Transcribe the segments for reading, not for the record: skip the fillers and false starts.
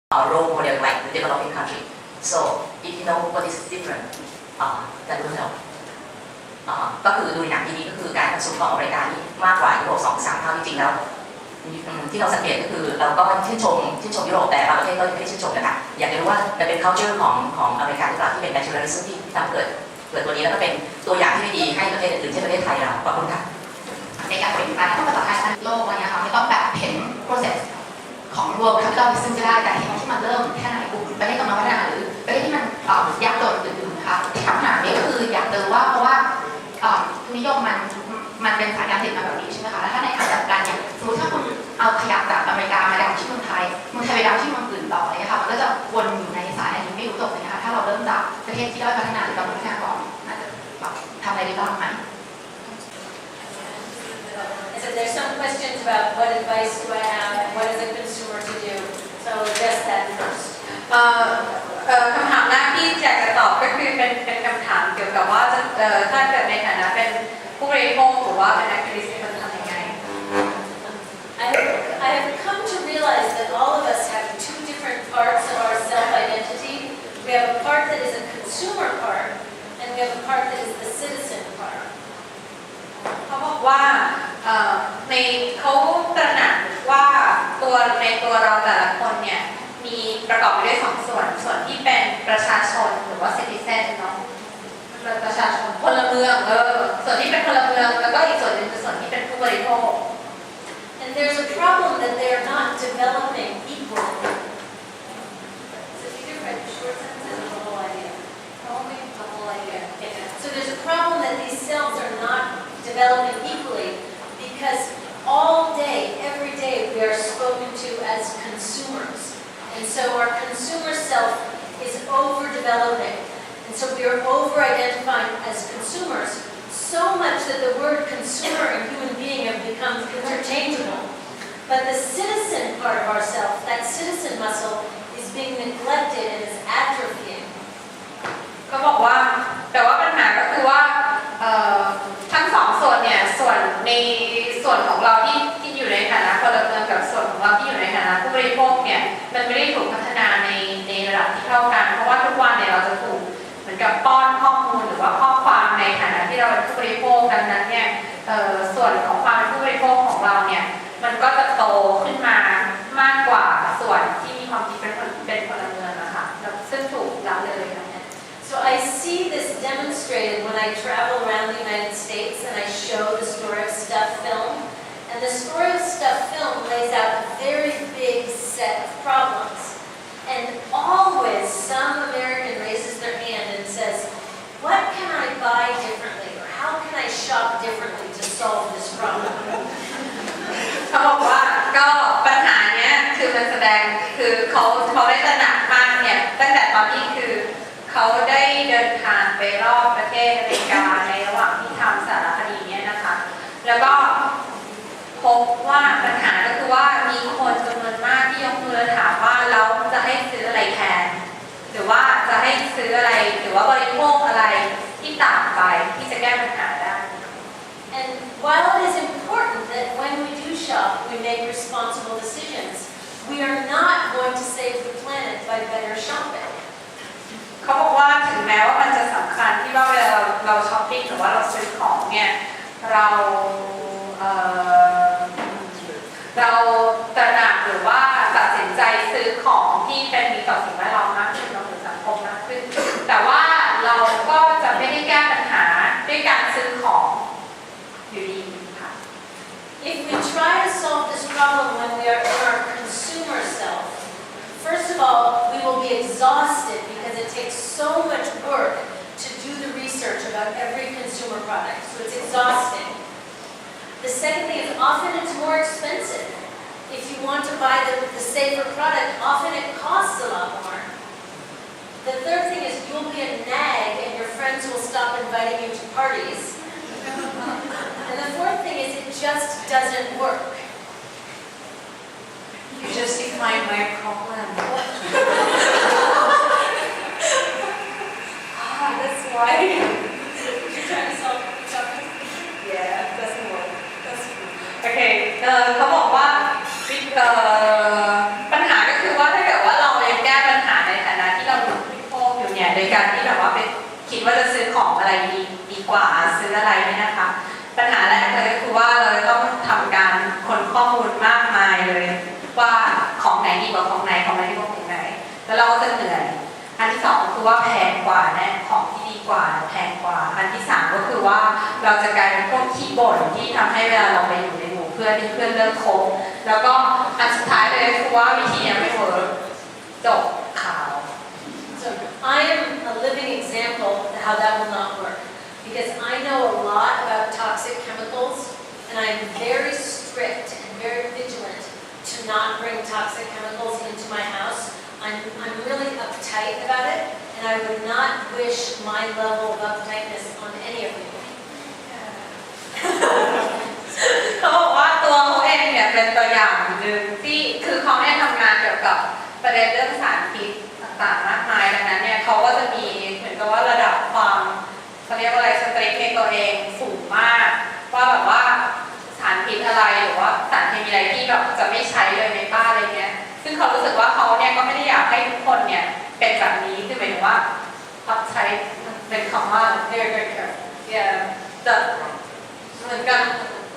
role model like the developing country. So if you know what is different, that will help. ก็คือดูหนังดีๆก็คือการประชุมของอเมริกานี่มากกว่ายุโรป2-3 เท่าจริงๆแล้วที่เราสังเกตก็คือเราก็ชื่นชมยุโรปแต่บางประเทศก็ไม่ได้ชื่นชมนะคะอยากจะรู้ว่ามันเป็น culture ของอเมริกาหรือเปล่าที่เป็น nationalism ที่ทำเกิดตัวนี้แล้วก็เป็นตัวอย่างที่ไม่ดีให้ประเทศอื่นเช่นประเทศไทยเราขอบคุณค่ะในการเปลี่ยนแปลงต้องต่อการโลกอะไรเงี้ยค่ะไม่ต้องแบบเห็น process ของรวมทั้งเราซึ่งจะได้แต่เห็นที่มันเริ่มแค่ไหนกลุ่มประเทศกำลังพัฒนาหรือประเทศที่มันยากจนอื่นๆนะคะที่คำถามนี้ก็คืออยากเจอว่าเพราะว่านิยมมันเป็นสายการผลิตมาแบบนี้ใช่ไหมคะแล้วถ้าในทางจัดการเนี่ยสมมติถ้าคุณเอาขยะจากอเมริกามาดำที่เมืองไทยไปดำที่เมืองอื่นต่ออะไรเงี้ยค่ะมันก็จะวนอยู่ในสายอันนี้ไม่รู้จบเลยนะคะถ้าเราเริ่มจากประเทศที่ด้อยพัฒนาหรือกำลังพัฒนาก่อนน่าจะทำอะไรได้บ้างไหมSo there's some questions about what advice do I have and what is a consumer to do. So address that first. คำถามแรกที่อยากจะตอบก็คือเป็นคำถามเกี่ยวกับว่าถ้าเกิดในฐานะเป็นผู้บริโภคหรือว่าเป็นนักธุรกิจมันทำยังไง I have come to realize that all of us have two different parts of our self-identity. We have a part that is a consumer part, and we have a part that is the citizen part. เขาบอกว่าเขาตระหนักว่าในตัวเราแต่ละคนเนี่ยมีประกอบไปด้วย2 ส่วนที่เป็นประชาชนหรือว่า citizen เนาะประชาชนพลเมืองส่วนที่เป็นพลเมืองแล้วก็อีกส่วนหนึ่งคือส่วนที่เป็นผู้บริโภค And there's a problem that they are not developing equally. So if you could write the short sentences of the whole idea. Only the whole idea. Okay. So there's a problem that these cells are not developing equally because all day, every day, we are spoken to as consumers. And so our consumer self is overdeveloping. And so we are over-identifying as consumers so much that the word consumer and human being have become interchangeable. But the citizen part of ourself, that citizen muscle, is being neglected and is atrophying. ก็บอกว่าแต่ว่าปัญหาก็คือว่าทั้ง2 ส่วนเนี่ยส่วนในส่วนของเราที่อยู่ในฐานะพลเมืองกับส่วนของเราที่อยู่ในฐานะผู้บริโภคเนี่ยมันไม่ได้ถูกพัฒนาในระดับที่เท่ากันเพราะว่าทุกวันเนี่ยเราจะถูกเหมือนกับป้อนข้อมูลหรือว่าข้อความในฐานะที่เราเป็นผู้บริโภคดังนั้นเนี่ยส่วนของความเป็นผู้บริโภคของเราเนี่ยมันก็จะโตขึ้นมามากกว่าส่วนที่มีความคิดเป็นพลเมืองนะคะซึ่งถูกละเลย So I see this demonstrated when I travel around the United States and I show the Story of Stuff film. And the Story of Stuff film lays out a very big set of problems. And always some American raises their hand and says, what can I buy differently? Or how can I shop differently to solve this problem? เขาบอกว่าก็ปัญหาเนี้ยคือมันแสดงคือเขาได้ตระหนักมากเนี่ยตั้งแต่ตอนนี้คือเขาได้เดินทางไปรอบประเทศอเมริกาในระหว่างที่ทำสารคดีนี้นะคะแล้วก็พบว่าปัญหาก็คือว่ามีคนจำนวนมากที่ยกมือถามว่าเราจะให้ซื้ออะไรแทนหรือว่าจะให้ซื้ออะไรหรือว่าบริโภคอะไรที่ต่างไปที่จะแก้ปัญหาได้ And while it is important that when we do shop we make responsible decisions, we are not going to save the planet by better shopping.เขาบอกว่าถึงแม้ว่ามันจะสำคัญที่ว่าเวลาเราช้อปปิ้งหรือว่าเราซื้อของเนี่ยเราตระหนักหรือว่าตัดสินใจซื้อของที่เป็นมีต่อสิ่งแวดล้อมมากขึ้นหรือสังคมมากขึ้นแต่ว่าเราก็จะไม่ได้แก้ปัญหาด้วยการซื้อของอยู่ดีค่ะ If we try to solve this problem when we are in our consumer self,First of all, we will be exhausted because it takes so much work to do the research about every consumer product. So it's exhausting. The second thing is often it's more expensive. If you want to buy the safer product, often it costs a lot more. The third thing is you'll be a nag and your friends will stop inviting you to parties. And the fourth thing is it just doesn't work.You justify my problem. That's why. You're trying to solve the problem? Yeah, doesn't work. That's true. Okay. เขาบอกว่าปัญหาก็คือว่าถ้าเกิดว่าเรา ว่าจะซื้อของอะไรดีกว่าซื้ออะไรเนี่ยนะคะปัญหาแรกเลยก็คือว่าเราต้องทำการค้นข้อมูลมากมายเลยว่าของไหนดีกว่าของไหนของไหนดีกว่าของไหนแล้วเราก็จะเหนื่อยอันที่สองก็คือว่าแพงกว่าแน่ของที่ดีกว่าแพงกว่าอันที่สามก็คือว่าเราจะกลายเป็นพวกขี้บ่นที่ทำให้เวลาเราไปอยู่ในหมู่เพื่อนที่เพื่อนเลิกคบแล้วก็อันสุดท้ายเลยคือว่าวิธีนี้ไม่เวิร์กจบข่าว So I am a living example of how that will not work because I know a lot about toxic chemicals and I'm very strict and very vigilant to not bring toxic chemicals into my house. I'm really uptight about it and I would not wish my level of uptightness on any of you. เขาบอกว่าตัวเขาเองเนี่ยเป็นตัวอย่างหนึ่งที่คือเขาได้ทำงานเกี่ยวกับประเด็นเรื่องสารพิษต่างๆมากมายดังนั้นเนี่ยเขาก็จะมีเหมือนกับว่าระดับความเขาเรียกว่าอะไรสตริกในตัวเองสูงมากว่าแบบว่าสารพิษอะไรหรือว่าสารเคมีอะไรที่แบบจะไม่ใช้เลยในบ้านอะไรเงี้ยซึ่งเขารู้สึกว่าเขาเนี่ยก็ไม่ได้อยากให้ทุกคนเนี่ยเป็นแบบนี้คือหมายถึงว่ารับใช้เป็นคำว่า very very careful จะเหมือนกัน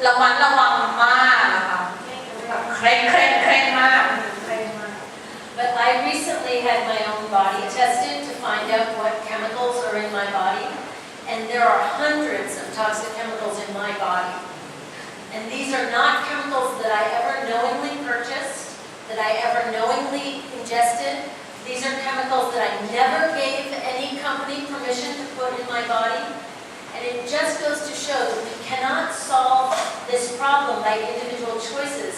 ระมัดระวังมากนะคะแบบเคร่งมาก But I recently had my own body tested to find out what chemicals are in my body and there are hundreds of toxic chemicals in my body and these are not chemicals that I ever knowingly purchased that I ever knowingly ingested these are chemicals that I never gave any company permission to put in my body and it just goes to show that we cannot solve this problem by individual choices.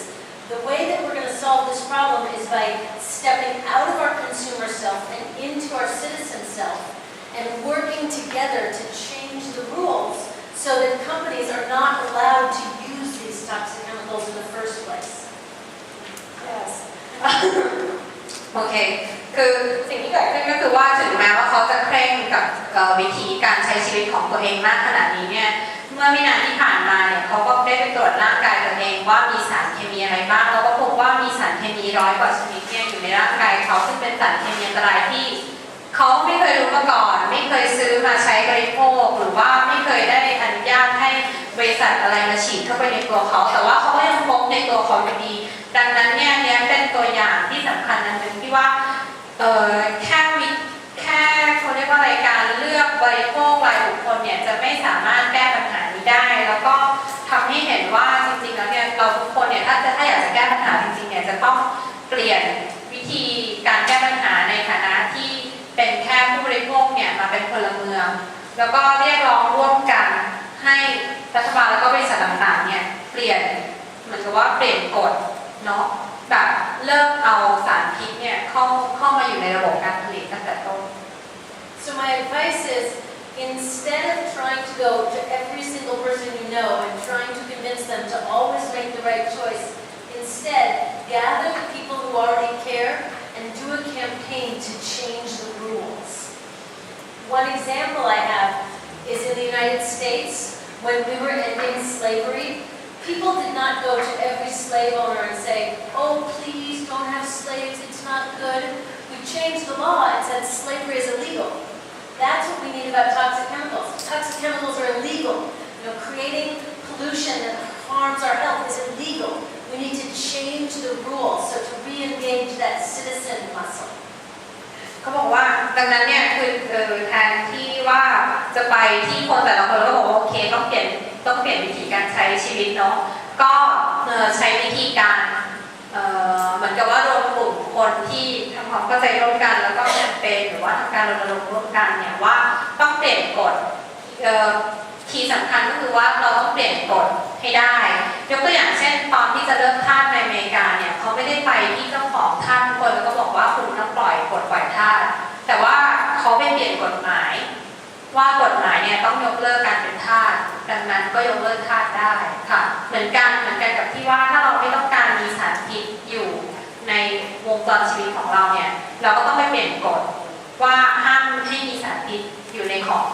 The way that we're going to solve this problem is by stepping out of our consumer self and into our citizen self and working together to change the rules so that companies are not allowed to use these toxic chemicals in the first place. Yes. โอเคคือสิ่งที่เกิดขึ้นก็คือว่าถึงแม้ว่าเขาจะเคร่งกับวิธีการใช้ชีวิตของตัวเองมากขนาดนี้เนี่ยเมื่อไม่นานที่ผ่านมาเนี่ยเขาก็ได้ไปตรวจร่างกายตัวเองว่ามีสารเคมีอะไรบ้างแล้วก็พบว่ามีสารเคมี100 กว่าชนิดเนี่ยอยู่ในร่างกายเขาซึ่งเป็นสารเคมีอันตรายที่เขาไม่เคยรู้มาก่อนไม่เคยซื้อมาใช้บริโภคหรือว่าไม่เคยได้อนุญาตให้บริษัทอะไรมาฉีดเข้าไปในตัวเขาแต่ว่าเขาก็ยังพบในตัวเขาอยู่ดีดังนั้นเนี่ยเป็นตัวอย่างที่สำคัญอันหนึ่งที่ว่าแค่เขาเรียกว่าอะไรการเลือกบริโภครายบุคคลเนี่ยจะไม่สามารถแก้ปัญหานี้ได้แล้วก็ทำให้เห็นว่าจริงๆแล้วเนี่ยเราทุกคนเนี่ยถ้าอยากจะแก้ปัญหาจริงๆเนี่ยจะต้องเปลี่ยนวิธีการแก้ปัญหาในฐานะที่เป็นแค่ผู้บริโภคเนี่ยมาเป็นพลเมืองแล้วก็เรียกร้องร่วมกันให้รัฐบาลแล้วก็บริษัทต่างๆเนี่ยเปลี่ยนเหมือนกับว่าเปลี่ยนกฎเนาะแบบเลิกเอาสารพิษเนี่ยเข้ามาอยู่ในระบบการผลิตตั้งแต่ต้น So my advice is instead of trying to go to every single person you know and trying to convince them to always make the right choice, instead gather the people who already care and do a campaign to change the rules. One example I have is in the United States when we were ending slavery.People did not go to every slave owner and say, oh, please don't have slaves, it's not good. We changed the law and said slavery is illegal. That's what we need about toxic chemicals. Toxic chemicals are illegal. Creating pollution that harms our health is illegal. We need to change the rules, so to re-engage that citizen muscle. เขาบอกว่าดังนั้นเนี่ยคือแทนที่ว่าจะไปที่คนแต่ละคนแล้วก็บอกว่าโอเคต้องเปลี่ยนวิธีการใช้ชีวิตเนาะก็ใช้วิธีการเหมือนกับว่ารวมกลุ่มคนที่ทำความเข้าใจร่วมกันแล้วก็แคมเปญหรือว่าทำการรณรงค์ร่วมกันเนี่ยว่าต้องเปลี่ยนกฎคีย์สำคัญก็คือว่าเราต้องเปลี่ยนกฎให้ได้ยกตัวอย่างเช่นตอนที่จะเริ่มทาสในอเมริกาเนี่ยเขาไม่ได้ไปที่เจ้าของทาสทุกคนแล้วก็บอกว่าคุณต้องปล่อยทาสแต่ว่าเขาไปเปลี่ยนกฎหมายว่ากฎหมายเนี่ยต้องยกเลิกการเป็นทาสดังนั้นก็ยกเลิกทาสได้ค่ะเหมือนกันกับที่ว่าถ้าเราไม่ต้องการมีสารพิษอยู่ในวงจรชีวิตของเราเนี่ยเราก็ต้องไปเปลี่ยนกฎว่าห้ามให้มีสารพิษอยู่ในของ